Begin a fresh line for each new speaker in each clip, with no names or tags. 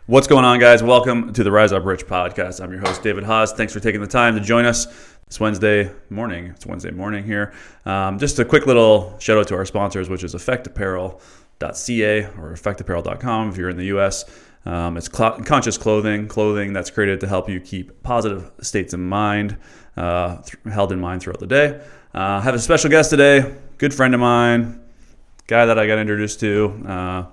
What's going on, guys? Welcome to the Rise Up Rich podcast. I'm your host, David Haas. Thanks for taking the time to join us this Wednesday morning. It's Wednesday morning here. Just a quick little shout out to our sponsors, which is effectapparel.ca or effectapparel.com if you're in the U.S. It's conscious clothing that's created to help you keep positive states of mind held in mind throughout the day. I have a special guest today, good friend of mine, guy that I got introduced to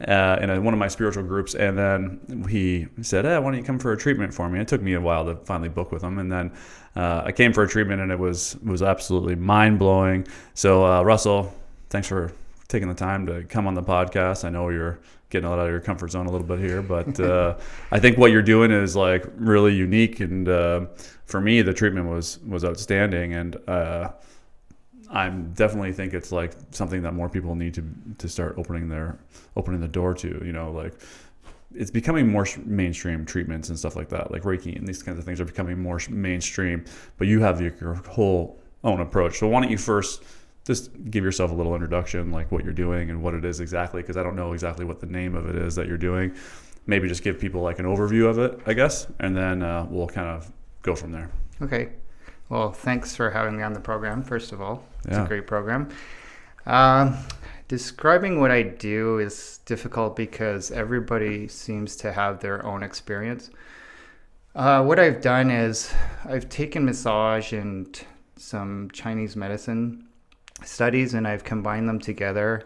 in one of my spiritual groups, and then he said, "Hey, why don't you come for a treatment for me?" It took me a while to finally book with him, and then I came for a treatment, and it was absolutely mind-blowing. So Russell, thanks for taking the time to come on the podcast. I know you're getting a lot out of your comfort zone a little bit here, but I think what you're doing is like really unique, and for me the treatment was outstanding, and I definitely think it's like something that more people need to start opening the door to. You know, like it's becoming more mainstream treatments and stuff like that, like Reiki and these kinds of things are becoming more mainstream. But you have your whole own approach. So why don't you first just give yourself a little introduction, like what you're doing and what it is exactly, because I don't know exactly what the name of it is that you're doing. Maybe just give people like an overview of it, I guess, and then we'll kind of go from there.
Okay. Well, thanks for having me on the program, first of all. It's
Yeah.
a great program. Describing what I do is difficult because everybody seems to have their own experience. What I've done is I've taken massage and some Chinese medicine studies, and I've combined them together.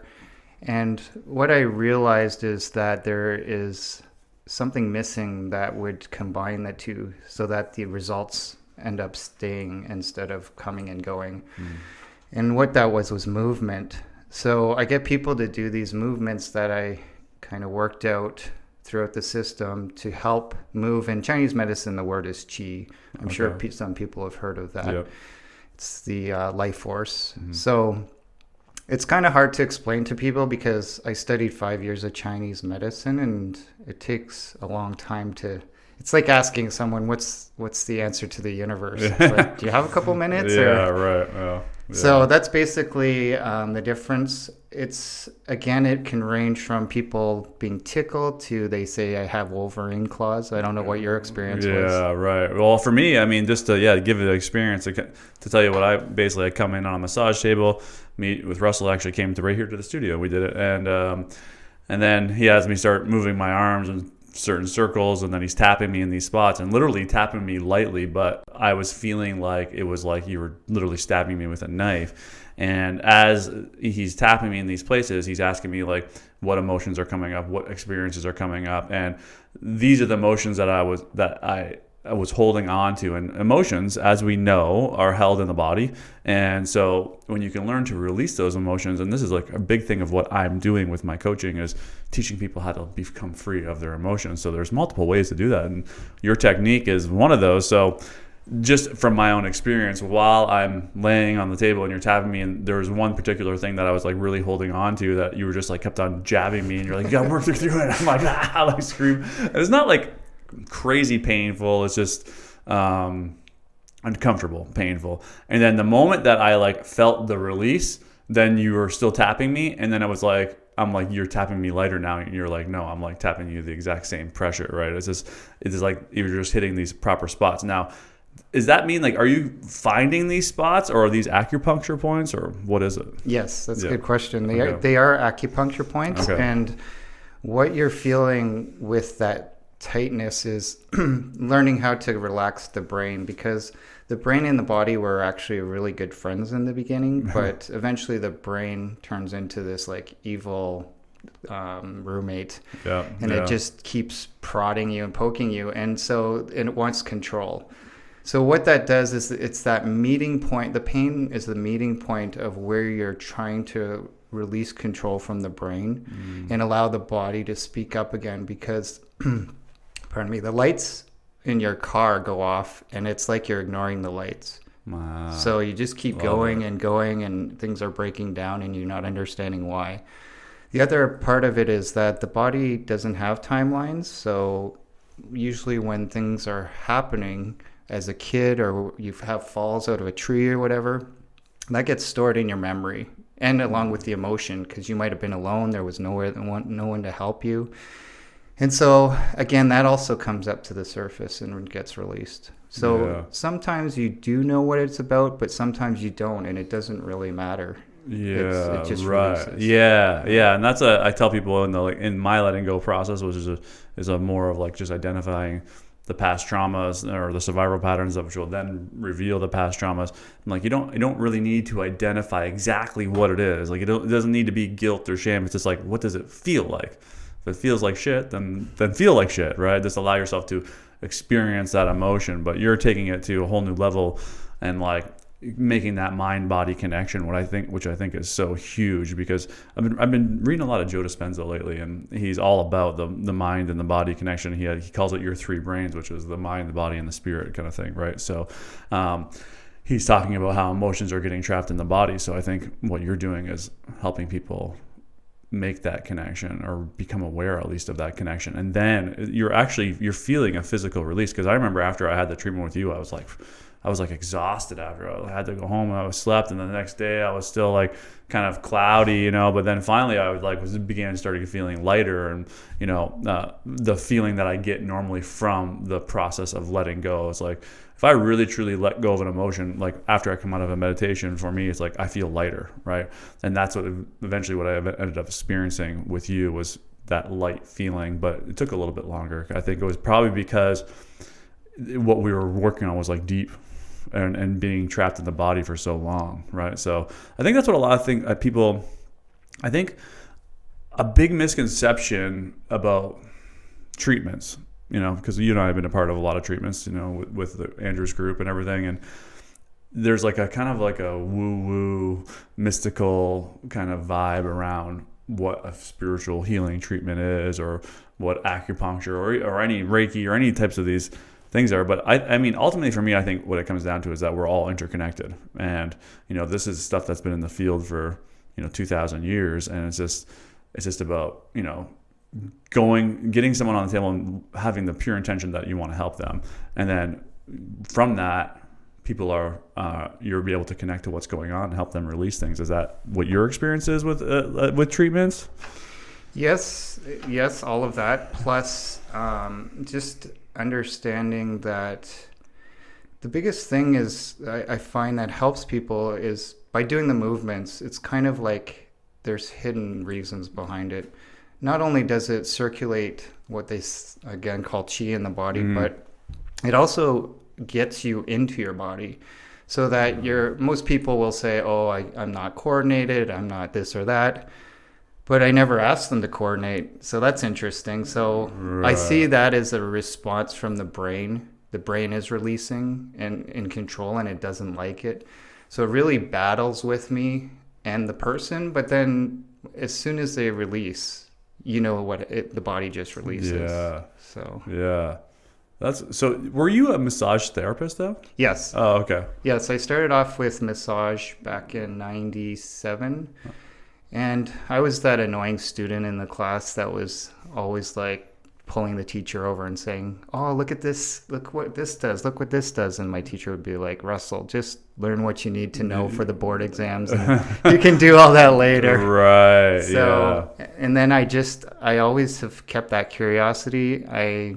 And what I realized is that there is something missing that would combine the two so that the results end up staying instead of coming and going. And what that was movement. So I get people to do these movements that I kind of worked out throughout the system to help move. In Chinese medicine, the word is qi. I'm sure some people have heard of that. Yep. It's the life force. Mm-hmm. So it's kind of hard to explain to people because I studied 5 years of Chinese medicine, and it takes a long time to... It's like asking someone, what's the answer to the universe? It's like, do you have a couple minutes?
Yeah, right. Yeah.
So that's basically the difference. It can range from people being tickled to they say, I have Wolverine claws. I don't know what your experience was.
Yeah, right. Well, for me, I mean, just to give it an experience, to tell you what I come in on a massage table, meet with Russell, actually came right here to the studio. We did it. And then he has me start moving my arms and certain circles, and then he's tapping me in these spots and literally tapping me lightly, but I was feeling like it was like you were literally stabbing me with a knife. And as he's tapping me in these places, he's asking me like what emotions are coming up, what experiences are coming up, and these are the emotions that I was holding on to. And emotions, as we know, are held in the body. And so when you can learn to release those emotions, and this is like a big thing of what I'm doing with my coaching, is teaching people how to become free of their emotions. So there's multiple ways to do that, and your technique is one of those. So just from my own experience, while I'm laying on the table and you're tapping me, and there was one particular thing that I was like really holding on to that you were just like kept on jabbing me, and you're like, you gotta work through it. I'm like, like scream. And it's not like crazy painful, it's just uncomfortable, painful. And then the moment that I like felt the release, then you were still tapping me, and then I was like, I'm like, you're tapping me lighter now, and you're like, no, I'm like tapping you the exact same pressure, right? It's like you're just hitting these proper spots. Now, does that mean like, are you finding these spots, or are these acupuncture points, or what is it?
Yes, that's a good question. They are acupuncture points, and what you're feeling with that tightness is learning how to relax the brain, because the brain and the body were actually really good friends in the beginning, but eventually the brain turns into this like evil roommate, and it just keeps prodding you and poking you, and it wants control. So what that does is it's that meeting point. The pain is the meeting point of where you're trying to release control from the brain and allow the body to speak up again, because pardon me, the lights in your car go off, and it's like you're ignoring the lights. Wow. So you just keep going and going, and things are breaking down, and you're not understanding why. The other part of it is that the body doesn't have timelines. So usually when things are happening as a kid, or you have falls out of a tree or whatever, that gets stored in your memory, and along with the emotion, because you might have been alone, there was no one to help you. And so, again, that also comes up to the surface and gets released. So sometimes you do know what it's about, but sometimes you don't, and it doesn't really matter.
Yeah,
it just
right.
releases.
Yeah, and that's I tell people in my letting go process, which is a more of like just identifying the past traumas or the survival patterns, which will then reveal the past traumas. I'm like, you don't really need to identify exactly what it is. Like, it doesn't need to be guilt or shame. It's just like, what does it feel like? If it feels like shit, then feel like shit, right? Just allow yourself to experience that emotion. But you're taking it to a whole new level and like making that mind-body connection, which I think is so huge, because I've been reading a lot of Joe Dispenza lately, and he's all about the mind and the body connection. He calls it your three brains, which is the mind, the body, and the spirit kind of thing, right? So he's talking about how emotions are getting trapped in the body. So I think what you're doing is helping people make that connection, or become aware at least of that connection, and then you're feeling a physical release. Because I remember after I had the treatment with you, I was like exhausted after. I had to go home and I was slept, and the next day I was still like kind of cloudy, but then finally I started feeling lighter, and the feeling that I get normally from the process of letting go. It's like, if I really truly let go of an emotion, like after I come out of a meditation, for me it's like I feel lighter, right? And that's what I ended up experiencing with you, was that light feeling. But it took a little bit longer. I think it was probably because what we were working on was like deep and being trapped in the body for so long, right? So I think that's what a lot of people, I think a big misconception about treatments, because you and I have been a part of a lot of treatments, with the Andrew's group and everything, and there's like a kind of like a woo-woo mystical kind of vibe around what a spiritual healing treatment is, or what acupuncture or any Reiki or any types of these things are. But I mean, ultimately for me, I think what it comes down to is that we're all interconnected. And, this is stuff that's been in the field for, 2,000 years. And it's just about, getting someone on the table and having the pure intention that you want to help them. And then from that, people you'll be able to connect to what's going on and help them release things. Is that what your experience is with treatments?
Yes, all of that. Plus, just understanding that the biggest thing is, I find that helps people is by doing the movements. It's kind of like there's hidden reasons behind it. Not only does it circulate what they again call chi in the body, but it also gets you into your body, so that most people will say, oh, I'm not coordinated, I'm not this or that. But I never asked them to coordinate. So that's interesting. So right. I see that as a response from the brain. The brain is releasing and in control, and it doesn't like it. So it really battles with me and the person. But then as soon as they release, the body just releases.
Yeah.
So.
Yeah. So were you a massage therapist though?
Yes.
Oh, okay.
Yes. I started off with massage back in 97. And I was that annoying student in the class that was always like pulling the teacher over and saying, oh, look at this, look what this does, look what this does. And my teacher would be like, Russell, just learn what you need to know for the board exams, and you can do all that later.
Right.
So, yeah. And then I always have kept that curiosity. I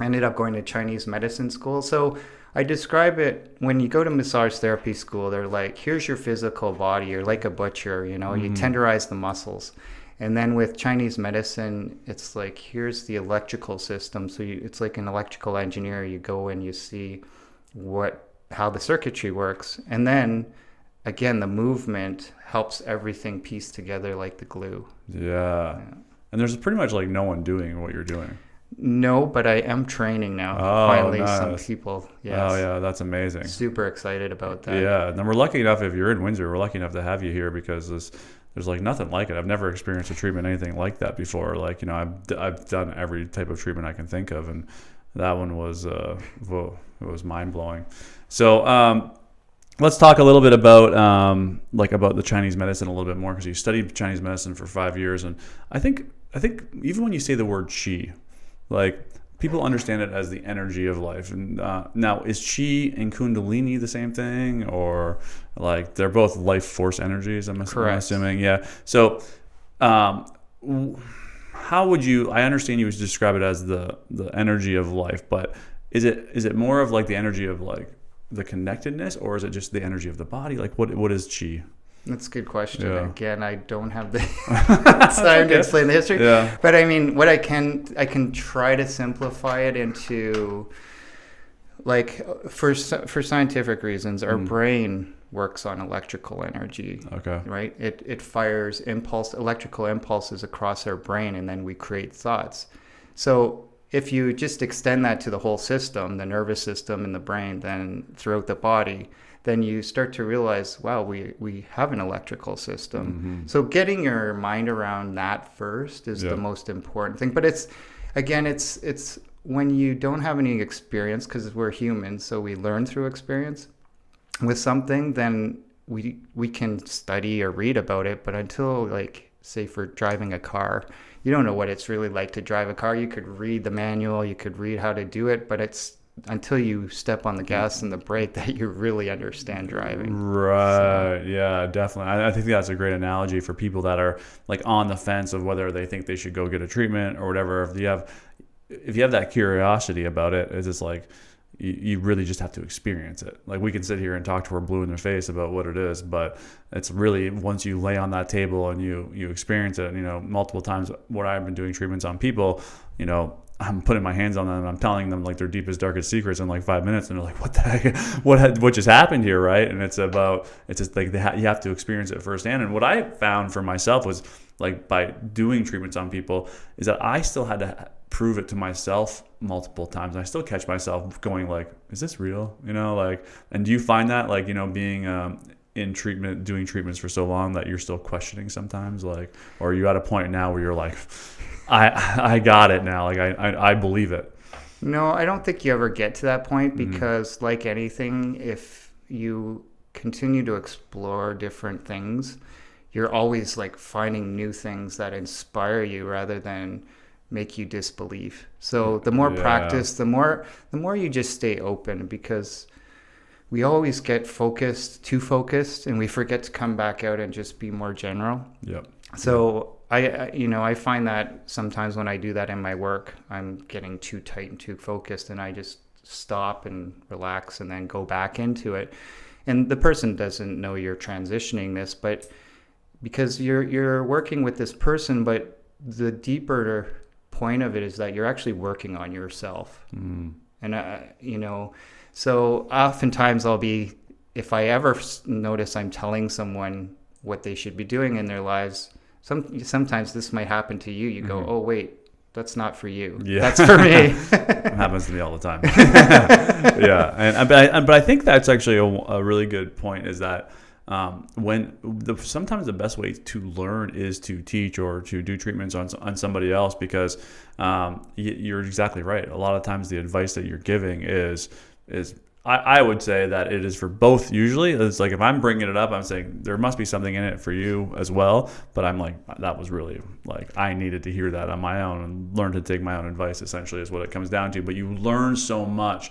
ended up going to Chinese medicine school. So I describe it, when you go to massage therapy school, they're like, here's your physical body. You're like a butcher, you tenderize the muscles. And then with Chinese medicine, it's like, here's the electrical system. So it's like an electrical engineer. You go and you see how the circuitry works. And then, again, the movement helps everything piece together like the glue.
Yeah. And there's pretty much like no one doing what you're doing.
No, but I am training now. Finally, nice. Some people. Yes.
Oh, yeah, that's amazing.
Super excited about that.
Yeah, and then we're lucky enough, if you're in Windsor, we're lucky enough to have you here, because there's like nothing like it. I've never experienced a treatment anything like that before. Like, I've done every type of treatment I can think of, and that one was it was mind blowing. So let's talk a little bit about about the Chinese medicine a little bit more, because you studied Chinese medicine for 5 years, and I think even when you say the word qi, like, people understand it as the energy of life. And now, is chi and kundalini the same thing, or like they're both life force energies? I'm assuming. Yeah. So, how how would you, I understand you would describe it as the energy of life, but is it more of like the energy of like the connectedness, or is it just the energy of the body? Like what is chi?
That's a good question.
Yeah.
Again, I don't have the time to explain the history.
Yeah.
But I mean, what I can try to simplify it into, like, for scientific reasons, our brain works on electrical energy.
Okay.
Right? It fires electrical impulses across our brain, and then we create thoughts. So if you just extend that to the whole system, the nervous system and the brain, then throughout the body, then you start to realize, wow, we have an electrical system. So getting your mind around that first is the most important thing. But it's when you don't have any experience, because we're humans, so we learn through experience with something, then we can study or read about it. But until, like, say for driving a car, you don't know what it's really like to drive a car. You could read the manual, you could read how to do it, but it's until you step on the gas and the brake that you really understand driving.
Right. So. Yeah, definitely. I think that's a great analogy for people that are like on the fence of whether they think they should go get a treatment or whatever. If you have that curiosity about it, it's just like you really just have to experience it. Like, we can sit here and talk to her blue in the face about what it is, but it's really once you lay on that table and you experience it, multiple times. What I've been doing treatments on people, I'm putting my hands on them and I'm telling them like their deepest, darkest secrets in like 5 minutes, and they're like, what the heck, what just happened here, right? And it's just like you have to experience it firsthand. And what I found for myself was, like, by doing treatments on people, is that I still had to prove it to myself multiple times. And I still catch myself going like, is this real? And do you find that, like, being in treatment, doing treatments for so long, that you're still questioning sometimes, like, or are you at a point now where you're like, I got it now. Like I believe it.
No, I don't think you ever get to that point, because like anything, if you continue to explore different things, you're always like finding new things that inspire you rather than make you disbelieve. So the more practice, the more you just stay open, because we always get too focused, and we forget to come back out and just be more general.
Yep.
So I find that sometimes when I do that in my work, I'm getting too tight and too focused, and I just stop and relax and then go back into it. And the person doesn't know you're transitioning this, but because you're working with this person, but the deeper point of it is that you're actually working on yourself. And so oftentimes if I ever notice I'm telling someone what they should be doing in their lives, sometimes this might happen to you. You go, oh, wait, that's not for you. Yeah. That's for me.
It happens to me all the time. Yeah. But I think that's actually a really good point, is that sometimes the best way to learn is to teach or to do treatments on somebody else, because you're exactly right. A lot of times the advice that you're giving is I would say that it is for both. Usually it's like, if I'm bringing it up, I'm saying there must be something in it for you as well. But I'm like, that was really like, I needed to hear that on my own and learn to take my own advice, essentially, is what it comes down to. But you learn so much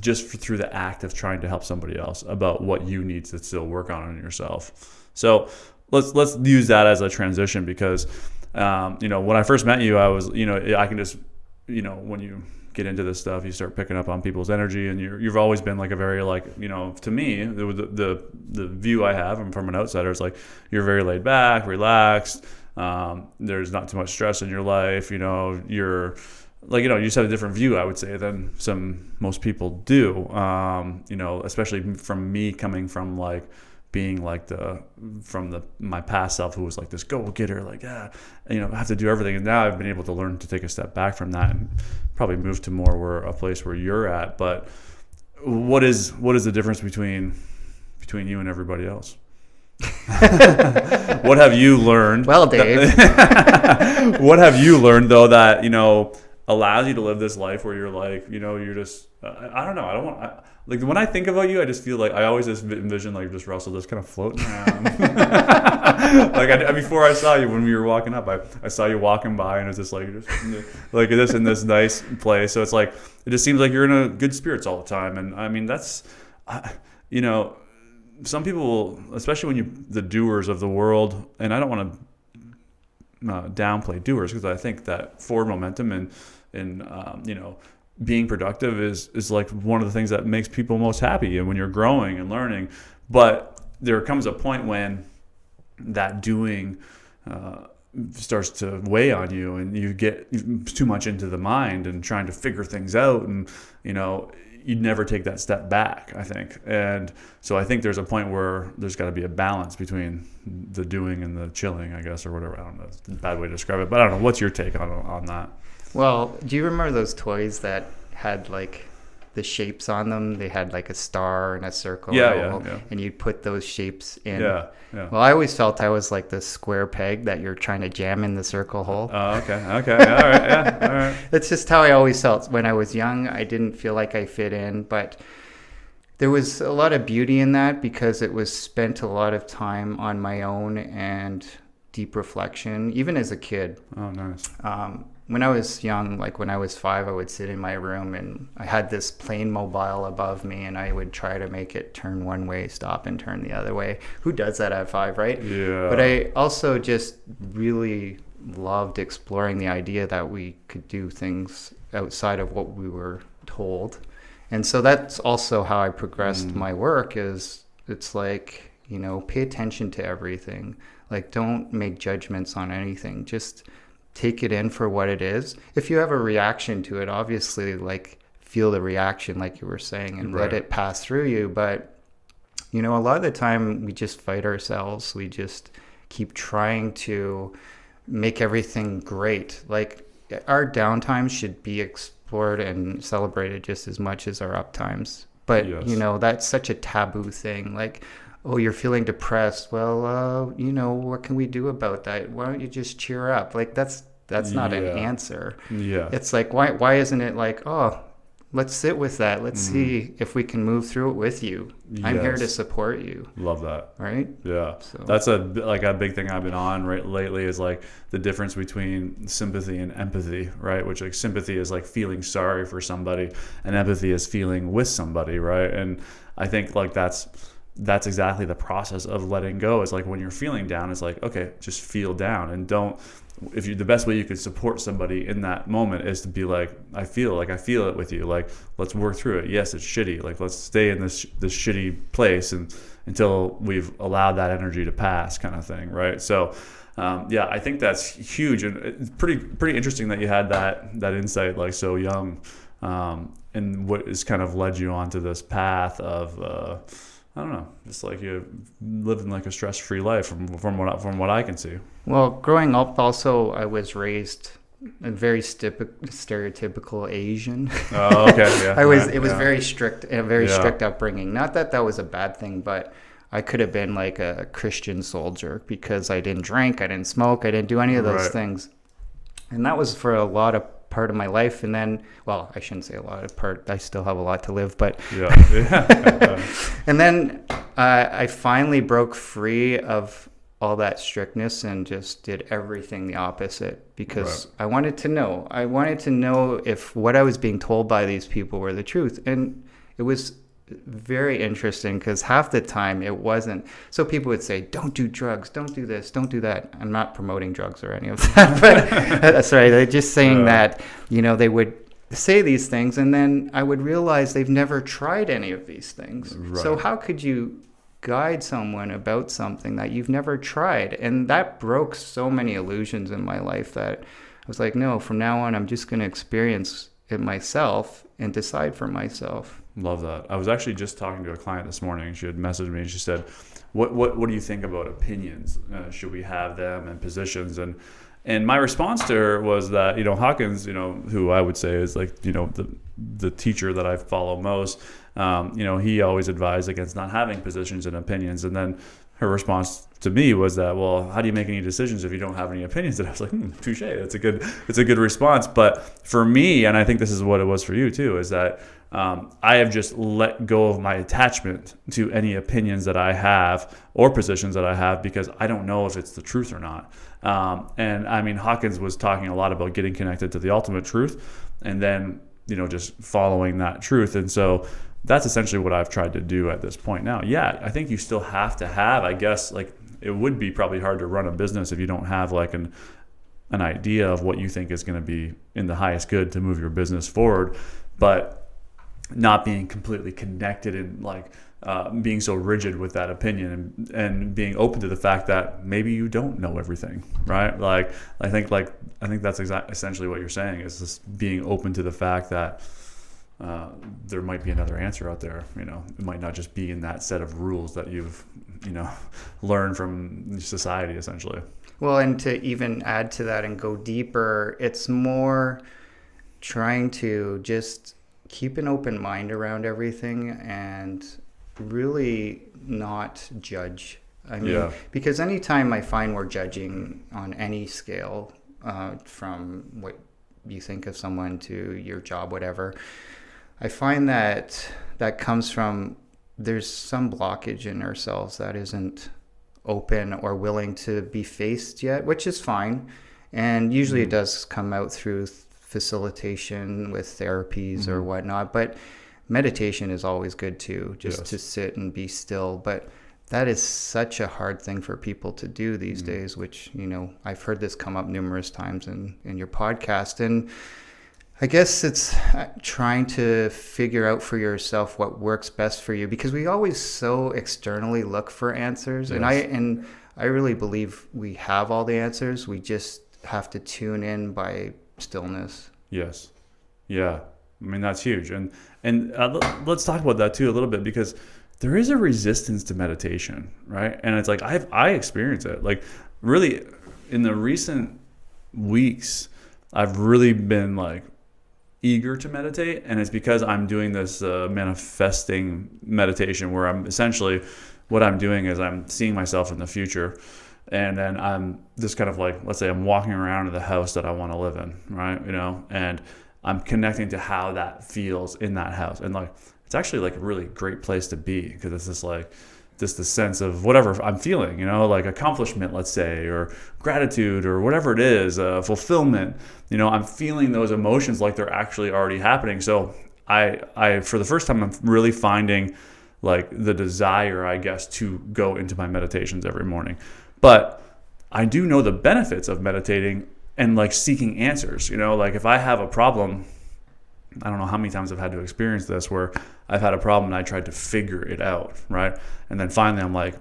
just through the act of trying to help somebody else about what you need to still work on in yourself. So let's use that as a transition, because when I first met you, I was, I can just, when you get into this stuff, you start picking up on people's energy, and you've always been like a very, like, to me, the view I have, and from an outsider, is like, you're very laid back, relaxed. There's not too much stress in your life. You're like, you just have a different view, I would say, than most people do. Especially from me coming from like being like my past self, who was like this go-getter, like, I have to do everything. And now I've been able to learn to take a step back from that and probably move to more a place where you're at. But what is the difference between you and everybody else? What have you learned?
Well, Dave,
what have you learned though that allows you to live this life where you're like, you're just, I don't know. Like, when I think about you, I just feel like I always just envision like just Russell just kind of floating around. Like before I saw you, when we were walking up, I saw you walking by, and it was just like this in this nice place. So it's like, it just seems like you're in a good spirits all the time. And I mean, that's, some people, especially when the doers of the world, and I don't want to downplay doers, because I think that forward momentum and being productive is like one of the things that makes people most happy, and when you're growing and learning. But there comes a point when that doing starts to weigh on you, and you get too much into the mind and trying to figure things out, and you never take that step back, I think. And so I think there's a point where there's got to be a balance between the doing and the chilling, I guess, or whatever. I don't know. It's a bad way to describe it, but I don't know. What's your take on that?
Well, do you remember those toys that had like the shapes on them? They had like a star and a circle.
Yeah.
And you'd put those shapes in.
Yeah.
Well, I always felt I was like the square peg that you're trying to jam in the circle hole.
Oh, okay. All right. Yeah. All right.
That's just how I always felt. When I was young, I didn't feel like I fit in, but there was a lot of beauty in that because it was spent a lot of time on my own and deep reflection, even as a kid.
Oh, nice.
When I was young, like when I was 5, I would sit in my room and I had this plane mobile above me, and I would try to make it turn one way, stop, and turn the other way. Who does that at 5, right?
Yeah.
But I also just really loved exploring the idea that we could do things outside of what we were told. And so that's also how I progressed my work. Is it's like, pay attention to everything. Like, don't make judgments on anything. Just take it in for what it is. If you have a reaction to it, obviously, like, feel the reaction, like you were saying, and let it pass through you. But, a lot of the time we just fight ourselves. We just keep trying to make everything great. Like, our downtime should be explored and celebrated just as much as our uptimes. But, that's such a taboo thing. Like, oh, you're feeling depressed. Well, what can we do about that? Why don't you just cheer up? Like, that's not an answer.
Yeah.
It's like, why isn't it like, oh, let's sit with that. Let's see if we can move through it with you. Yes. I'm here to support you.
Love that.
Right?
Yeah. So that's a big thing I've been on lately is like the difference between sympathy and empathy, right? Which, like, sympathy is like feeling sorry for somebody, and empathy is feeling with somebody, right? And I think like that's exactly the process of letting go. Is like when you're feeling down, it's like, okay, just feel down, and the best way you could support somebody in that moment is to be like, I feel it with you. Like, let's work through it. Yes, it's shitty. Like, let's stay in this shitty place and until we've allowed that energy to pass, kind of thing, right? So, I think that's huge, and it's pretty interesting that you had that insight like so young, and what has kind of led you onto this path of. I don't know, just like you living like a stress-free life from what I can see.
Well, growing up also, I was raised a very stereotypical Asian.
Oh, okay, yeah.
It was very strict, a very strict upbringing. Not that was a bad thing, but I could have been like a Christian soldier because I didn't drink, I didn't smoke, I didn't do any of those things. And that was for a lot of part of my life. And then, well, I shouldn't say a lot of part, I still have a lot to live, but and then I finally broke free of all that strictness and just did everything the opposite because I wanted to know if what I was being told by these people were the truth. And it was very interesting because half the time it wasn't. So people would say, don't do drugs, don't do this, don't do that. I'm not promoting drugs or any of that, but sorry, they're just saying that, they would say these things, and then I would realize they've never tried any of these things. So how could you guide someone about something that you've never tried? And that broke so many illusions in my life that I was like, no, from now on, I'm just going to experience it myself and decide for myself.
Love that. I was actually just talking to a client this morning. She had messaged me and she said, what do you think about opinions? Should we have them and positions? And my response to her was that, Hawkins, who I would say is like, the teacher that I follow most, he always advised against not having positions and opinions. And then her response to me was that, well, how do you make any decisions if you don't have any opinions? And I was like, touche. It's a good response. But for me, and I think this is what it was for you too, is that I have just let go of my attachment to any opinions that I have or positions that I have because I don't know if it's the truth or not. And I mean, Hawkins was talking a lot about getting connected to the ultimate truth and then, just following that truth. And so that's essentially what I've tried to do at this point now. Yeah, I think you still have to have, I guess, like it would be probably hard to run a business if you don't have like an idea of what you think is going to be in the highest good to move your business forward, but not being completely connected and like being so rigid with that opinion, and being open to the fact that maybe you don't know everything, right? Like I think that's essentially what you're saying, is just being open to the fact that there might be another answer out there. You know, it might not just be in that set of rules that you've, you know, learned from society, essentially.
Well, and to even add to that and go deeper, it's more trying to just keep an open mind around everything and really not judge. I mean, because anytime I find we're judging on any scale, from what you think of someone to your job, whatever, I find that comes from there's some blockage in ourselves that isn't open or willing to be faced yet, which is fine. And usually it does come out through facilitation with therapies or whatnot. But meditation is always good too, just to sit and be still. But that is such a hard thing for people to do these days, which, you know, I've heard this come up numerous times in your podcast. And I guess it's trying to figure out for yourself what works best for you, because we always so externally look for answers. And I really believe we have all the answers. We just have to tune in by stillness. Yes.
Yeah. I mean, that's huge. And let's talk about that too a little bit, because there is a resistance to meditation, right? And it's like I experience it. Like really in the recent weeks, I've really been like eager to meditate, and it's because I'm doing this manifesting meditation where I'm essentially, what I'm doing is I'm seeing myself in the future, and then I'm just kind of like, let's say I'm walking around in the house that I want to live in, right? You know, and I'm connecting to how that feels in that house, and like it's actually like a really great place to be, because it's just like just the sense of whatever I'm feeling, you know, like accomplishment, let's say, or gratitude, or whatever it is, fulfillment. You know, I'm feeling those emotions like they're actually already happening. So I for the first time, I'm really finding like the desire, I guess, to go into my meditations every morning. But I do know the benefits of meditating and like seeking answers. You know, like if I have a problem, I don't know how many times I've had to experience this, where I've had a problem and I tried to figure it out, right? And then finally I'm like,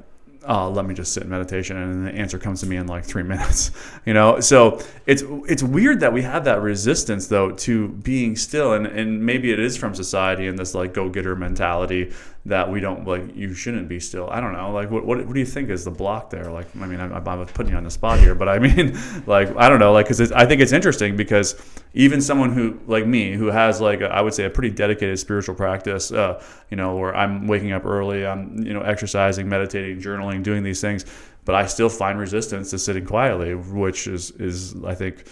oh, let me just sit in meditation, and the answer comes to me in like 3 minutes, you know? So it's weird that we have that resistance though to being still, and maybe it is from society and this like go-getter mentality that we don't, like, you shouldn't be still. I don't know. Like, what do you think is the block there? Like, I mean, I'm putting you on the spot here, but I mean, like, I don't know, like, because I think it's interesting, because even someone who, like me, who has like, I would say a pretty dedicated spiritual practice, you know, where I'm waking up early, I'm, you know, exercising, meditating, journaling, doing these things, but I still find resistance to sitting quietly, which is I think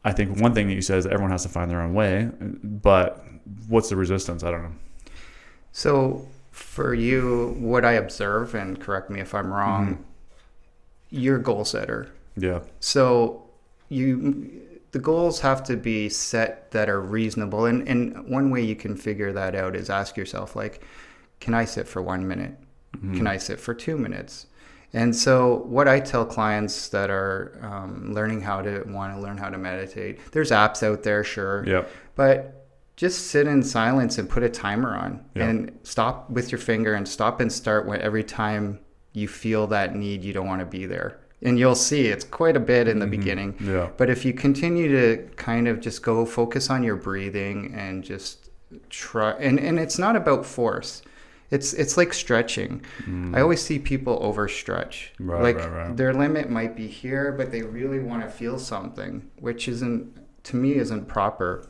one thing that you said is that everyone has to find their own way, but what's the resistance? I don't know.
So for you, what I observe, and correct me if I'm wrong, you're a goal setter.
Yeah.
So the goals have to be set that are reasonable. And one way you can figure that out is ask yourself, like, can I sit for 1 minute? Can I sit for 2 minutes? And so what I tell clients that are want to learn how to meditate, there's apps out there, sure.
Yep.
But just sit in silence and put a timer on, and stop with your finger and stop and start every time you feel that need, you don't want to be there. And you'll see it's quite a bit in the beginning. Yeah. But if you continue to kind of just go focus on your breathing and just try, and it's not about force. It's like stretching. I always see people overstretch. Right. Their limit might be here, but they really want to feel something, which isn't proper.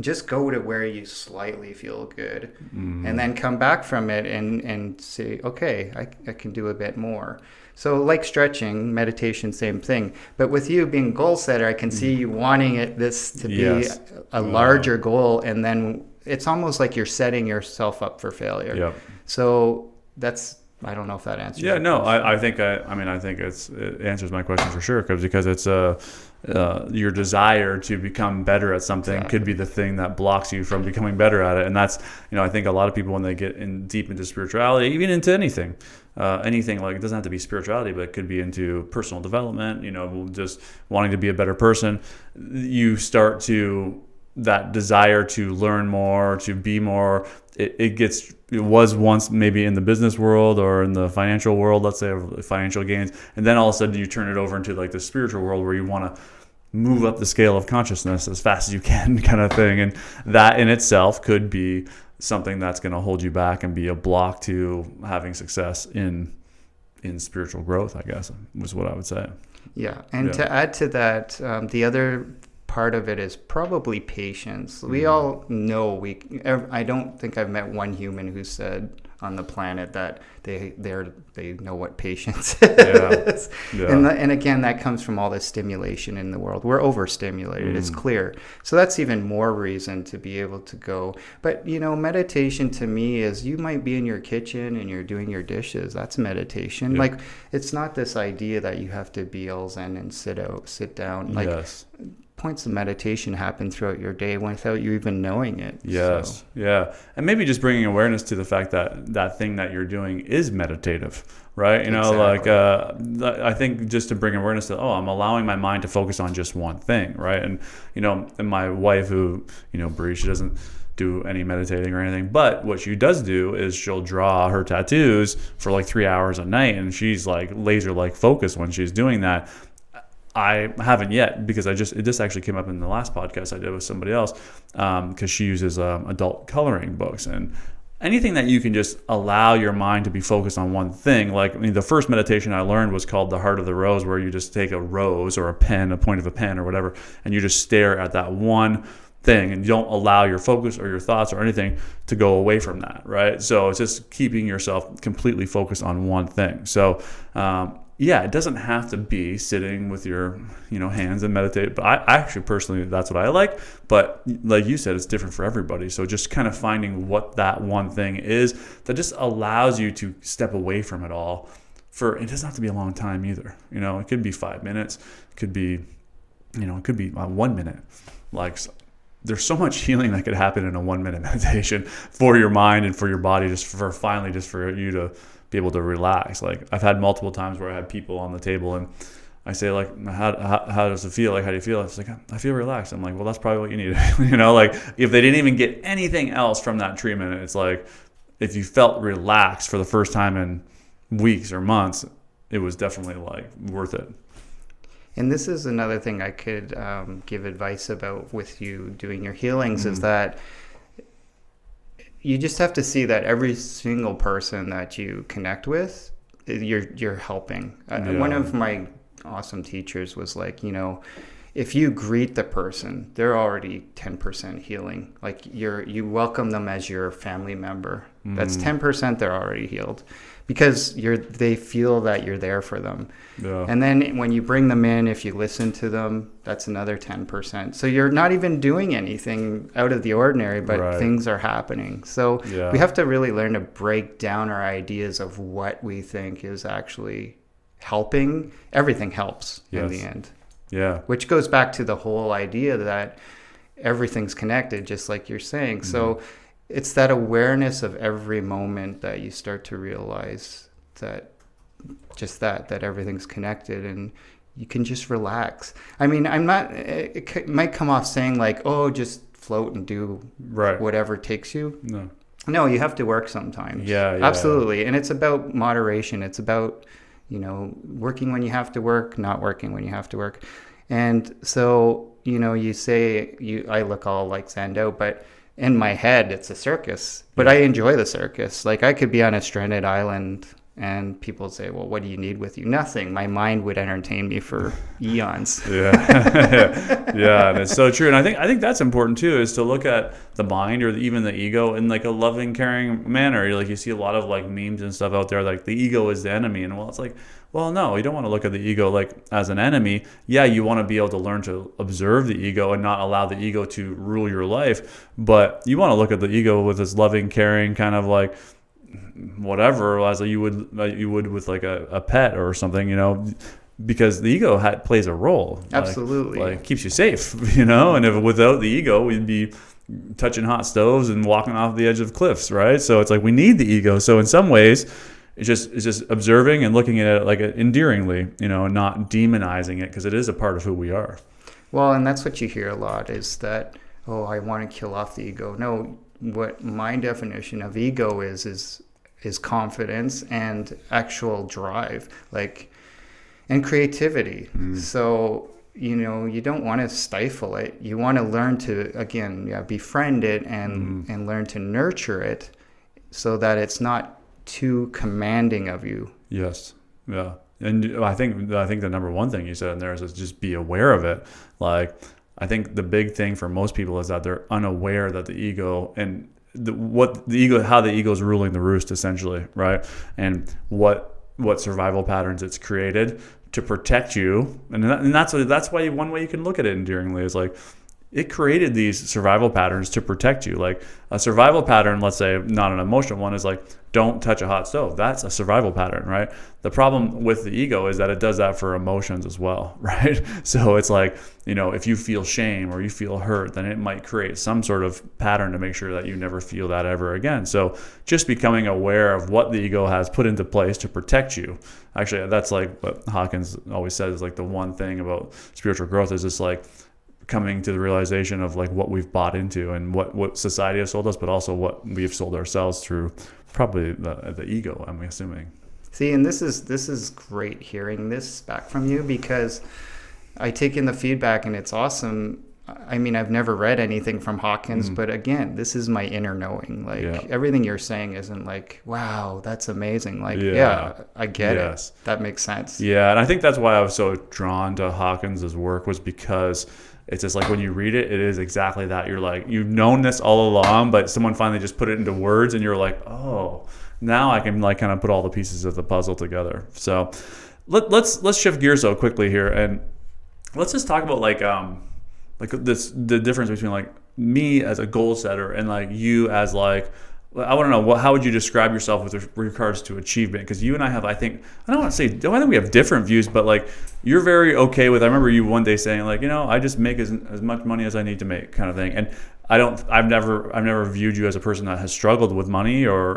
Just go to where you slightly feel good, and then come back from it and say, okay, I can do a bit more. So like stretching, meditation, same thing. But with you being goal setter, I can see you wanting this to be a larger goal, and then it's almost like you're setting yourself up for failure. Yep. So I don't know if that answers.
Yeah, no, I think it answers my question for sure, because your desire to become better at something could be the thing that blocks you from becoming better at it. And that's, I think a lot of people, when they get deep into spirituality, even into anything like, it doesn't have to be spirituality, but it could be into personal development, just wanting to be a better person. You start to, that desire to learn more, to be more, it was once maybe in the business world or in the financial world, let's say, financial gains. And then all of a sudden you turn it over into like the spiritual world, where you want to move up the scale of consciousness as fast as you can, kind of thing. And that in itself could be something that's going to hold you back and be a block to having success in spiritual growth, I guess, was what I would say.
Yeah. And to add to that, the other part of it is probably patience. We all know I don't think I've met one human who said on the planet that they know what patience is. Yeah. And again, that comes from all this stimulation in the world. We're overstimulated. It's clear. So that's even more reason to be able to go. But meditation to me is, you might be in your kitchen and you're doing your dishes. That's meditation. Yeah. Like, it's not this idea that you have to be all zen and sit down. Like, yes. Points of meditation happen throughout your day without you even knowing it.
Yes. So. Yeah. And maybe just bringing awareness to the fact that that thing that you're doing is meditative, right? Exactly. I think just to bring awareness to, I'm allowing my mind to focus on just one thing, right? And, and my wife, who, Bree, she doesn't do any meditating or anything, but what she does do is she'll draw her tattoos for like 3 hours a night, and she's like laser like focused when she's doing that. I haven't yet, because this actually came up in the last podcast I did with somebody else, because she uses adult coloring books. And anything that you can just allow your mind to be focused on one thing, the first meditation I learned was called the Heart of the Rose, where you just take a rose or a point of a pen or whatever, and you just stare at that one thing, and you don't allow your focus or your thoughts or anything to go away from that, right? So it's just keeping yourself completely focused on one thing. So it doesn't have to be sitting with your hands and meditate, but I actually personally, that's what I like. But like you said, it's different for everybody. So just kind of finding what that one thing is that just allows you to step away from it all. It doesn't have to be a long time either. It could be 5 minutes, it could be 1 minute. Like, there's so much healing that could happen in a 1 minute meditation for your mind and for your body, just for you to be able to relax. Like, I've had multiple times where I had people on the table and I say, like, how does it feel? Like, how do you feel? It's like, I feel relaxed. I'm like, well, that's probably what you need. Like, if they didn't even get anything else from that treatment, it's like, if you felt relaxed for the first time in weeks or months, it was definitely like worth it.
And this is another thing I could give advice about with you doing your healings, is that you just have to see that every single person that you connect with, you're helping. One of my awesome teachers was like, if you greet the person, they're already 10% healing. Like, you welcome them as your family member. That's 10%. They're already healed, because they feel that you're there for them. Yeah. And then when you bring them in, if you listen to them, that's another 10%. So you're not even doing anything out of the ordinary, but things are happening. So we have to really learn to break down our ideas of what we think is actually helping. Everything helps in the end. Yeah. Which goes back to the whole idea that everything's connected, just like you're saying. So it's that awareness of every moment that you start to realize that everything's connected, and you can just relax. I mean, it might come off saying like, oh, just float and do whatever takes you. No, you have to work sometimes. Yeah, absolutely. Yeah. And it's about moderation. It's about, working when you have to work, not working when you have to work. And so, you say I look all like zenned out, but in my head, it's a circus. But I enjoy the circus. Like, I could be on a stranded island and people say, well, what do you need with you? Nothing. My mind would entertain me for eons. Yeah, and it's so true. And I think that's important too, is to look at the mind or even the ego in like a loving, caring manner. Like, you see a lot of like memes and stuff out there, like the ego is the enemy. And it's like, well, no, you don't want to look at the ego like as an enemy. Yeah, you want to be able to learn to observe the ego and not allow the ego to rule your life. But you want to look at the ego with this loving, caring kind of like whatever, as you would with like a pet or something,
because the ego plays a role.
Absolutely.
Like keeps you safe, and if without the ego, we'd be touching hot stoves and walking off the edge of cliffs, right? So it's like we need the ego. So in some ways, it's just observing and looking at it like endearingly, and not demonizing it, because it is a part of who we are.
Well, and that's what you hear a lot, is that, oh, I want to kill off the ego. No, what my definition of ego is confidence and actual drive, and creativity. So, you don't want to stifle it. You want to learn to, again, befriend it and learn to nurture it so that it's not too commanding of you.
Yes. Yeah. And I think the number one thing you said in there is just be aware of it. Like, I think the big thing for most people is that they're unaware that the ego and how the ego is ruling the roost, essentially, right? And what survival patterns it's created to protect you. And that's why one way you can look at it endearingly is like, it created these survival patterns to protect you. Like a survival pattern, let's say not an emotional one, is like, don't touch a hot stove. That's a survival pattern, right? The problem with the ego is that it does that for emotions as well, right? So it's like, if you feel shame or you feel hurt, then it might create some sort of pattern to make sure that you never feel that ever again. So just becoming aware of what the ego has put into place to protect you. Actually, that's like what Hawkins always says, is like the one thing about spiritual growth is just like coming to the realization of like what we've bought into and what society has sold us, but also what we've sold ourselves through probably the ego, I'm assuming.
See, and this is great hearing this back from you, because I take in the feedback and it's awesome. I mean, I've never read anything from Hawkins, but again, this is my inner knowing. Like everything you're saying isn't like, wow, that's amazing. Like, I get it. That makes sense.
Yeah, and I think that's why I was so drawn to Hawkins's work, was because it's just like when you read it, it is exactly that. You're like, you've known this all along, but someone finally just put it into words and you're like, oh, now I can like kind of put all the pieces of the puzzle together. So let's shift gears though quickly here, and let's just talk about the difference between like me as a goal setter and like you as like, I want to know, how would you describe yourself with regards to achievement? Because you and I have, I think we have different views, but like you're very okay with, I remember you one day saying like, I just make as much money as I need to make, kind of thing. And I've never viewed you as a person that has struggled with money or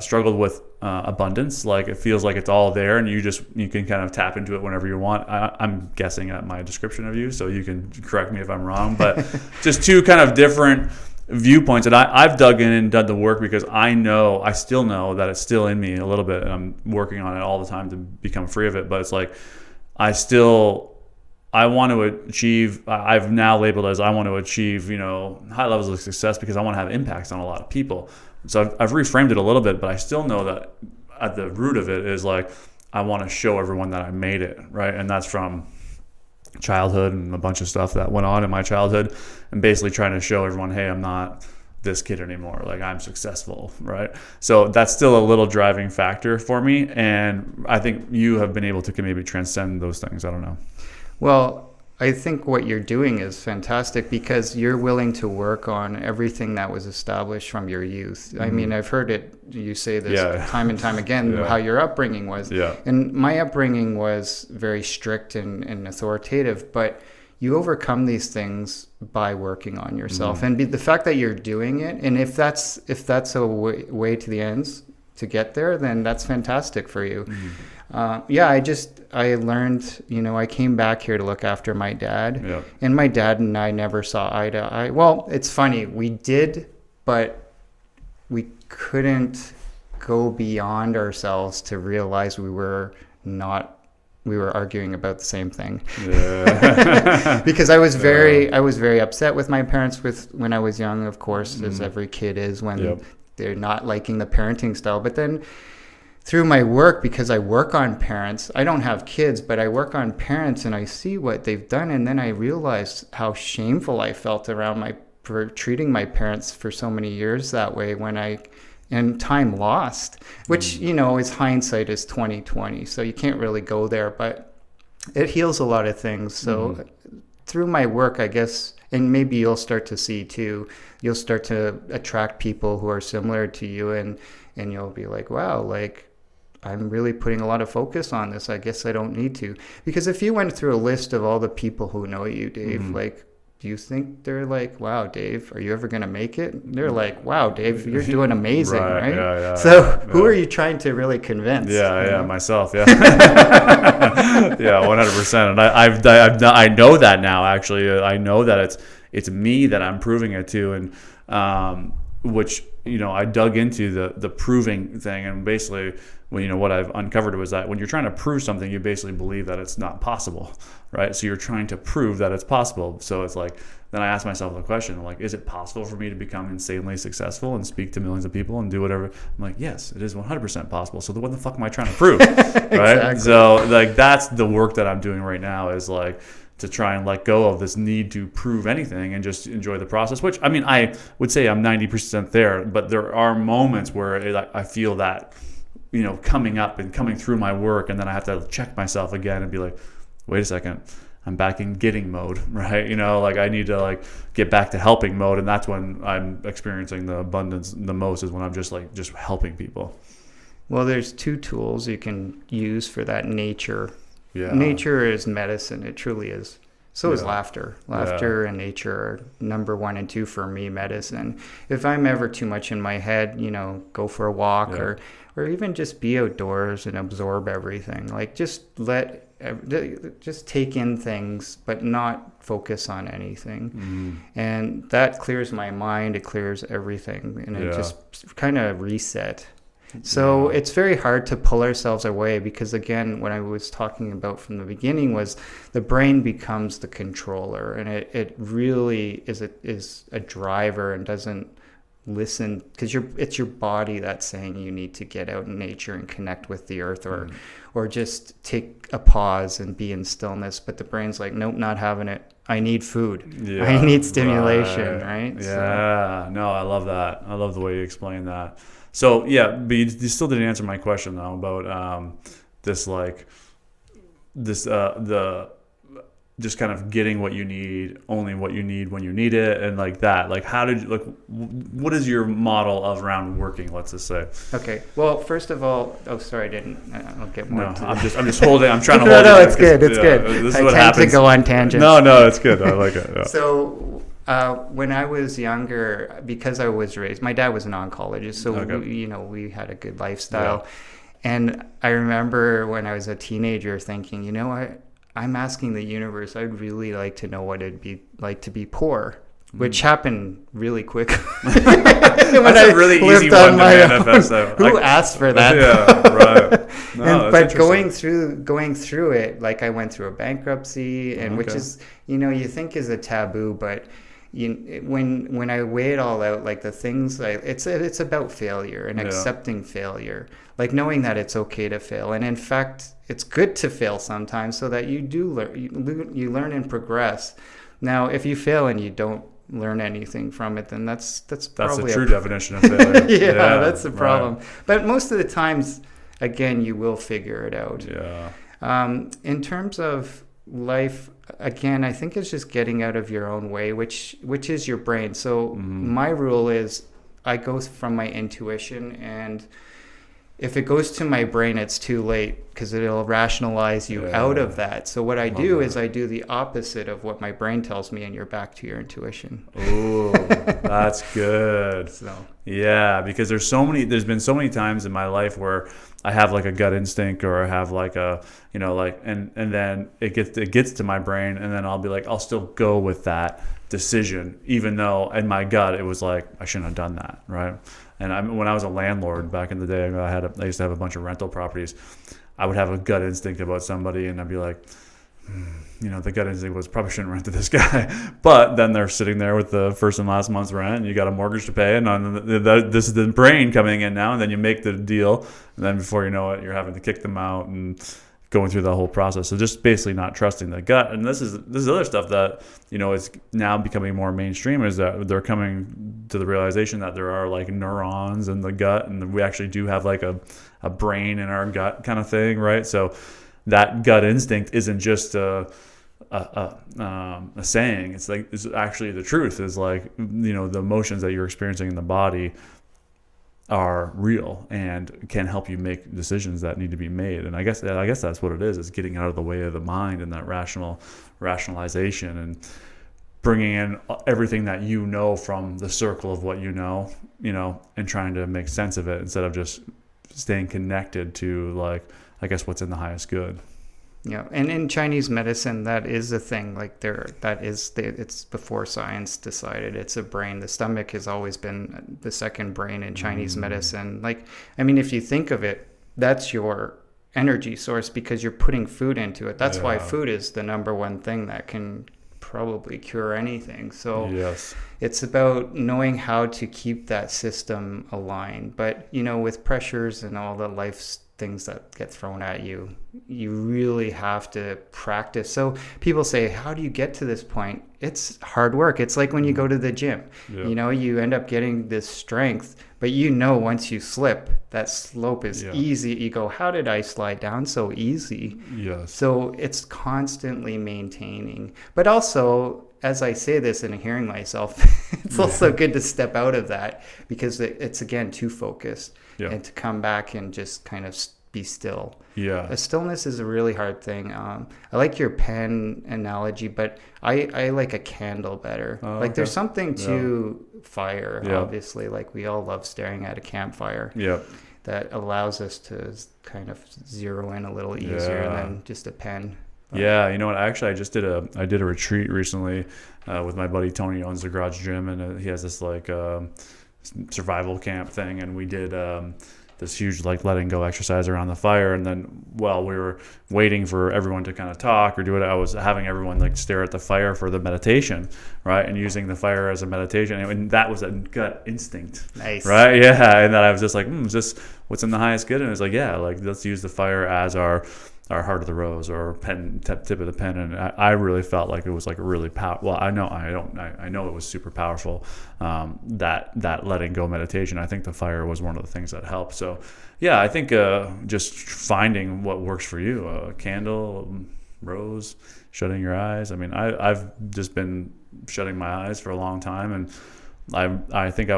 struggled with abundance. Like it feels like it's all there and you can kind of tap into it whenever you want. I'm guessing at my description of you, so you can correct me if I'm wrong, but just two kind of different viewpoints. And I've dug in and done the work because I still know that it's still in me a little bit, and I'm working on it all the time to become free of it. But it's like, I want to achieve, I've now labeled as I want to achieve, high levels of success because I want to have impacts on a lot of people. So I've reframed it a little bit, but I still know that at the root of it is like, I want to show everyone that I made it, right? And that's from childhood and a bunch of stuff that went on in my childhood, and basically trying to show everyone, hey, I'm not this kid anymore. Like, I'm successful, right? So that's still a little driving factor for me. And I think you have been able to maybe transcend those things. I don't know.
Well, I think what you're doing is fantastic because you're willing to work on everything that was established from your youth. Mm-hmm. I mean, I've heard you say this time and time again, how your upbringing was. Yeah. And my upbringing was very strict and authoritative, but you overcome these things by working on yourself. Mm-hmm. And the fact that you're doing it, and if that's a way to the ends to get there, then that's fantastic for you. Mm-hmm. I learned, I came back here to look after my dad, and my dad and I never saw eye to eye. Well, it's funny, we did, but we couldn't go beyond ourselves to realize we were arguing about the same thing. Yeah. Because I was very upset with my parents when I was young, of course, as every kid is when they're not liking the parenting style. But then through my work, because I work on parents, I don't have kids, but I work on parents and I see what they've done. And then I realized how shameful I felt for treating my parents for so many years that way and time lost, which, is hindsight is 20/20. So you can't really go there, but it heals a lot of things. So through my work, I guess, and maybe you'll start to see too, you'll start to attract people who are similar to you, and you'll be like, wow, like, I'm really putting a lot of focus on this. I guess I don't need to. Because if you went through a list of all the people who know you, Dave, like, do you think they're like, wow, Dave, are you ever going to make it? They're like, wow, Dave, you're doing amazing, right?
Yeah,
so who are you trying to really convince?
Myself, yeah. Yeah, 100%. And I know that now, actually. I know that it's me that I'm proving it to, and which, I dug into the proving thing, and basically, what I've uncovered was that when you're trying to prove something, you basically believe that it's not possible, right? So you're trying to prove that it's possible. So it's like, then I ask myself the question, like, is it possible for me to become insanely successful and speak to millions of people and do whatever? I'm like, yes, it is 100% possible. So what the fuck am I trying to prove, right? Exactly. So like, that's the work that I'm doing right now, is like, to try and let go of this need to prove anything and just enjoy the process, which, I mean, I would say I'm 90% there, but there are moments where I feel that, coming up and coming through my work, and then I have to check myself again and be like, wait a second, I'm back in getting mode, right? Like, I need to like get back to helping mode, and that's when I'm experiencing the abundance the most, is when I'm just helping people. Well,
there's two tools you can use for that nature.
Yeah.
Nature is medicine. It truly is. So is laughter. Laughter and nature are number 1 and 2 for me, medicine. If I'm ever too much in my head, go for a walk or even just be outdoors and absorb everything. Like, just take in things, but not focus on anything. And that clears my mind. It clears everything. And it just kind of reset. So it's very hard to pull ourselves away, because, again, what I was talking about from the beginning was the brain becomes the controller, and it really is a driver and doesn't listen, because it's your body that's saying you need to get out in nature and connect with the earth, or just take a pause and be in stillness. But the brain's like, nope, not having it. I need food. I need stimulation, right?
Yeah. No, I love that. I love the way you explain that. So, but you still didn't answer my question, though, about just kind of getting what you need, only what you need when you need it, and like that. Like, what is your model of around working, let's just say?
Okay. Well, first of all, I'll get more.
No, I'm just holding. I'm trying to hold.
No, it's good. It's good.
This is what happens.
I tend to go on tangents.
No, it's good. I like it. Yeah.
So, when I was younger, because I was raised, my dad was an oncologist, so we had a good lifestyle. And I remember when I was a teenager thinking, I'm asking the universe, I'd really like to know what it'd be like to be poor, which happened really quick.
That's a really easy one to manifest.
Who asked for that?
Yeah, right. No,
but going through it, like, I went through a bankruptcy, and which is, you think is a taboo, but when I weigh it all out, like, the things, it's about failure and accepting failure, like, knowing that it's okay to fail, and in fact, it's good to fail sometimes, so that you do learn, you learn and progress. Now, if you fail and you don't learn anything from it, then that's probably
the true definition of failure.
yeah, that's the problem. Right. But most of the times, again, you will figure it out.
Yeah.
In terms of life, again, I think it's just getting out of your own way, which is your brain. So my rule is, I go from my intuition, and if it goes to my brain, it's too late, because it'll rationalize you out of that. So what I do is I do the opposite of what my brain tells me, and you're back to your intuition.
Oh, that's good. Yeah, because there's been so many times in my life where I have like a gut instinct, or I have like a, and then it gets to my brain, and then I'll be like, I'll still go with that decision, even though in my gut it was like, I shouldn't have done that, right? And when I was a landlord back in the day, I used to have a bunch of rental properties. I would have a gut instinct about somebody, and I'd be like, the gut instinct was, probably shouldn't rent to this guy. But then they're sitting there with the first and last month's rent, and you got a mortgage to pay, and this is the brain coming in now, and then you make the deal, and then before you know it, you're having to kick them out and going through the whole process. So just basically not trusting the gut. And this is other stuff that, is now becoming more mainstream, is that they're coming to the realization that there are like neurons in the gut, and we actually do have like a brain in our gut kind of thing, right? So that gut instinct isn't just a saying. It's actually the truth, is like, the emotions that you're experiencing in the body are real and can help you make decisions that need to be made. And I guess that's what it is getting out of the way of the mind and that rationalization and bringing in everything that you know from the circle of what you know, and trying to make sense of it instead of just staying connected to, like, I guess, what's in the highest good.
Yeah, and in Chinese medicine, that is a thing. Like it's before science decided it's a brain. The stomach has always been the second brain in Chinese medicine. Like, I mean, if you think of it, that's your energy source because you're putting food into it. That's why food is the number one thing that can probably cure anything. So
yes,
it's about knowing how to keep that system aligned. But, with pressures and all the life things that get thrown at you, you really have to practice. So people say, how do you get to this point? It's hard work. It's like when you go to the gym, you end up getting this strength, but once you slip, that slope is easy. You go, how did I slide down so easy?
Yes.
So it's constantly maintaining. But also, as I say this and hearing myself, it's also good to step out of that because it's, again, too focused. And to come back and just kind of be still. A stillness is a really hard thing. I like your pen analogy, but I like a candle better. There's something to fire, obviously. Like, we all love staring at a campfire. That allows us to kind of zero in a little easier than just a pen.
Yeah, you know what? Actually, I did a retreat recently with my buddy Tony, who owns the Garage Gym, and he has this survival camp thing, and we did this huge letting go exercise around the fire. And then while we were waiting for everyone to kind of talk or do it, I was having everyone stare at the fire for the meditation, right? And using the fire as a meditation, and that was a gut instinct.
Nice.
Right? Yeah. And then I was just like, is this what's in the highest good? And it's let's use the fire as our heart of the rose or pen tip of the pen. And I really felt like it was really powerful. Well, I know it was super powerful. That letting go meditation. I think the fire was one of the things that helped. So yeah, I think just finding what works for you, a candle, rose, shutting your eyes. I mean, I've just been shutting my eyes for a long time, and I think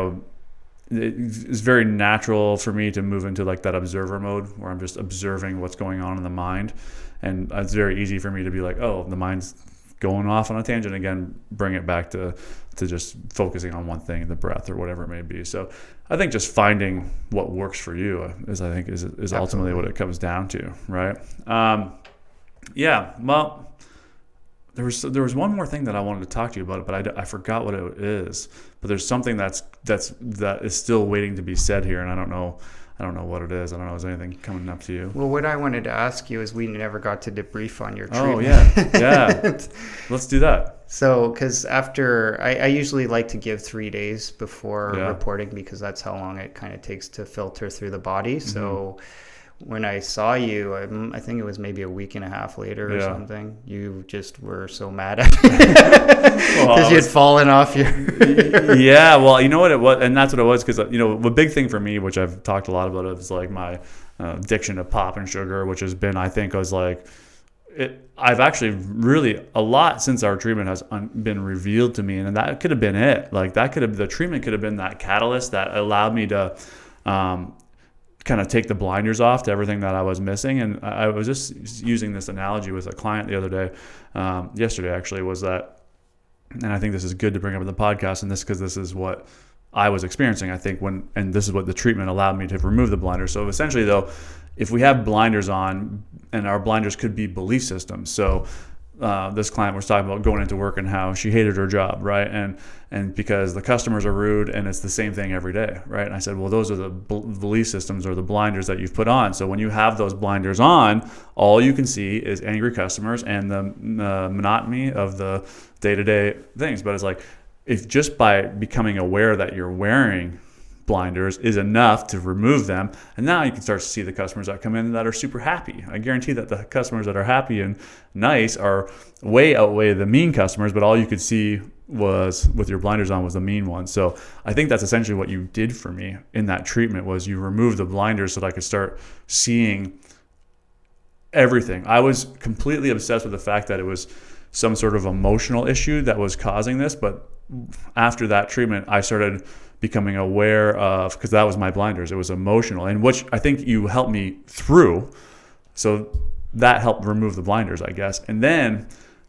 it's very natural for me to move into that observer mode where I'm just observing what's going on in the mind. And it's very easy for me to be like, oh, the mind's going off on a tangent again, bring it back to just focusing on one thing, the breath or whatever it may be. So I think just finding what works for you is ultimately what it comes down to, right? Well, there was one more thing that I wanted to talk to you about, but I forgot what it is. But there's something that is still waiting to be said here, and I don't know what it is. I don't know. Is anything coming up to you?
Well, what I wanted to ask you is we never got to debrief on your treatment.
Oh yeah. Let's do that.
So, because after I usually like to give 3 days before reporting because that's how long it kind of takes to filter through the body. Mm-hmm. So when I saw you, I think it was maybe a week and a half later or something, you just were so mad at me because you had fallen off your...
Yeah, well, you know what it was, and that's what it was, because, the big thing for me, which I've talked a lot about, is my addiction to pop and sugar, which has been, I think, I've actually really, a lot since our treatment has been revealed to me, and that could have been it. The treatment could have been that catalyst that allowed me to... kind of take the blinders off to everything that I was missing. And I was just using this analogy with a client the other day, yesterday actually, was that, and I think this is good to bring up in the podcast, and because this is what I was experiencing, I think, and this is what the treatment allowed me to remove the blinders. So essentially though, if we have blinders on, and our blinders could be belief systems. So this client was talking about going into work and how she hated her job, right? And because the customers are rude and it's the same thing every day, right? And I said, well, those are the belief systems or the blinders that you've put on. So when you have those blinders on, all you can see is angry customers and the monotony of the day-to-day things. But it's if just by becoming aware that you're wearing blinders is enough to remove them, and now you can start to see the customers that come in that are super happy. I guarantee that the customers that are happy and nice are outweigh the mean customers, but all you could see was with your blinders on was the mean one. So I think that's essentially what you did for me in that treatment, was you removed the blinders so that I could start seeing everything. I was completely obsessed with the fact that it was some sort of emotional issue that was causing this, but after that treatment, I started becoming aware of, because that was my blinders. It was emotional, and which I think you helped me through. So that helped remove the blinders, I guess. And then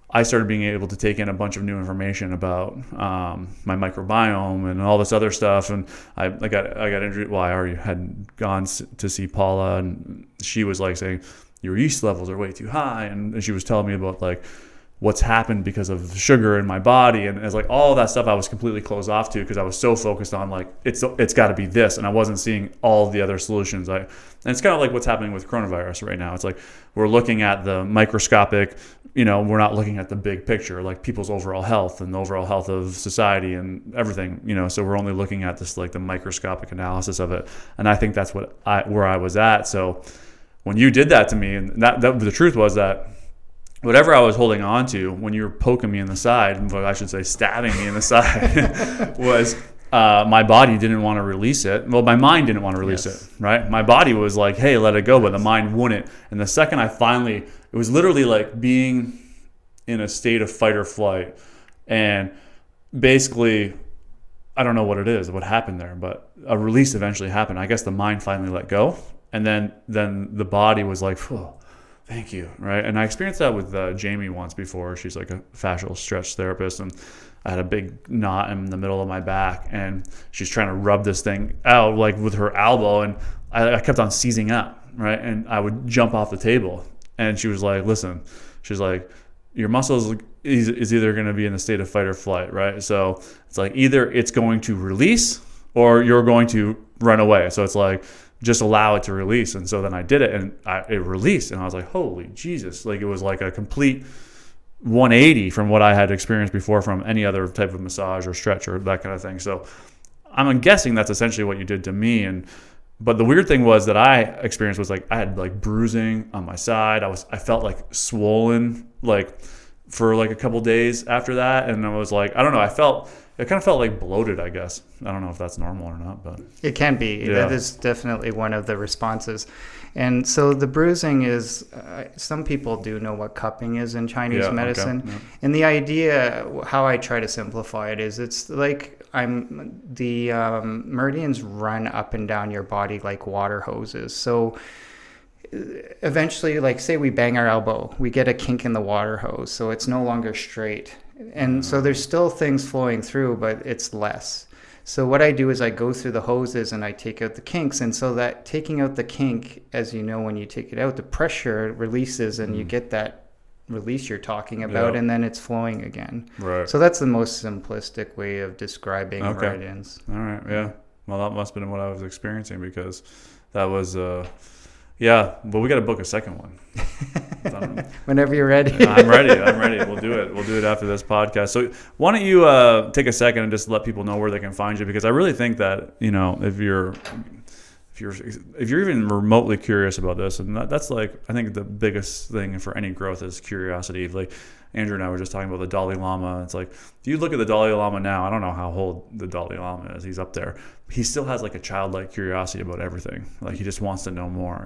I started being able to take in a bunch of new information about my microbiome and all this other stuff. And I got injured. Well, I already had gone to see Paula, and she was like saying, your yeast levels are way too high. And she was telling me about like what's happened because of sugar in my body. And it's like all that stuff I was completely closed off to because I was so focused on like, it's got to be this. And I wasn't seeing all the other solutions. And it's kind of like what's happening with coronavirus right now. It's like we're looking at the microscopic, we're not looking at the big picture, like people's overall health and the overall health of society and everything, so we're only looking at this, like the microscopic analysis of it. And I think that's where I was at. So when you did that to me, and that the truth was that whatever I was holding on to when you were poking me in the side, I should say stabbing me in the side, was my body didn't want to release it. Well, my mind didn't want to release it, right? My body was like, hey, let it go, but the mind wouldn't. And the second it was literally like being in a state of fight or flight. And basically, I don't know what it is, what happened there, but a release eventually happened. I guess the mind finally let go. And then the body was like, oh, thank you, right? And I experienced that with Jamie once before. She's like a fascial stretch therapist, and I had a big knot in the middle of my back, and she's trying to rub this thing out like with her elbow, and I kept on seizing up, right? And I would jump off the table, and she was like, listen, she's like, your muscles is either going to be in a state of fight or flight, right? So it's like either it's going to release or you're going to run away. So it's like, just allow it to release. And so then I did it, and it released, and I was like, holy Jesus. Like it was like a complete 180 from what I had experienced before from any other type of massage or stretch or that kind of thing. So I'm guessing that's essentially what you did to me. But the weird thing was that I experienced was like I had like bruising on my side. I felt like swollen like for like a couple days after that, and I was like, I don't know, it kind of felt like bloated, I guess. I don't know if that's normal or not, but
it can be. Yeah. That is definitely one of the responses. And so the bruising is, some people do know what cupping is in Chinese medicine. Okay. Yeah. And the idea, how I try to simplify it is, it's like the meridians run up and down your body like water hoses. So eventually, like say we bang our elbow, we get a kink in the water hose, so it's no longer straight. And so there's still things flowing through, but it's less. So what I do is I go through the hoses and I take out the kinks. And so that taking out the kink, as you know, when you take it out, the pressure releases and you get that release you're talking about, and then it's flowing again. Right. So that's the most simplistic way of describing meridians.
All right. Yeah. Well, that must have been what I was experiencing, because that was... Yeah, but we got to book a second one.
Whenever you're ready.
I'm ready. We'll do it. We'll do it after this podcast. So why don't you take a second and just let people know where they can find you? Because I really think that, if you're even remotely curious about this, and that's like, I think the biggest thing for any growth is curiosity. Like Andrew and I were just talking about the Dalai Lama. It's like, if you look at the Dalai Lama now, I don't know how old the Dalai Lama is. He's up there. He still has like a childlike curiosity about everything. Like he just wants to know more,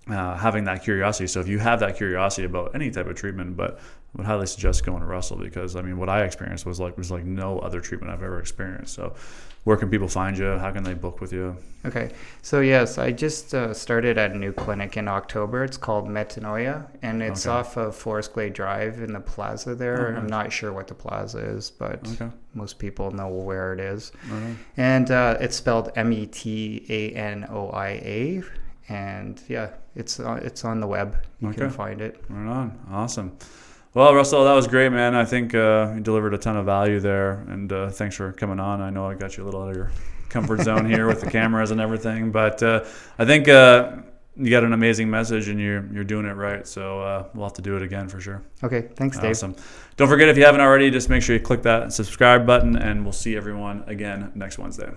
having that curiosity. So if you have that curiosity about any type of treatment, but I would highly suggest going to Russell, because what I experienced was like no other treatment I've ever experienced. So where can people find you? How can they book with you?
Okay. So yes, I just started at a new clinic in October. It's called Metanoia, and it's off of Forest Glade Drive in the plaza there. Okay. I'm not sure what the plaza is, but most people know where it is. Okay. And it's spelled Metanoia. And it's on the web. You can find it.
Right on. Awesome. Well, Russell, that was great, man. I think you delivered a ton of value there, and thanks for coming on. I know I got you a little out of your comfort zone here with the cameras and everything, but I think you got an amazing message, and you're doing it right. So we'll have to do it again for sure.
Okay, thanks, Dave.
Awesome. Don't forget, if you haven't already, just make sure you click that subscribe button, and we'll see everyone again next Wednesday.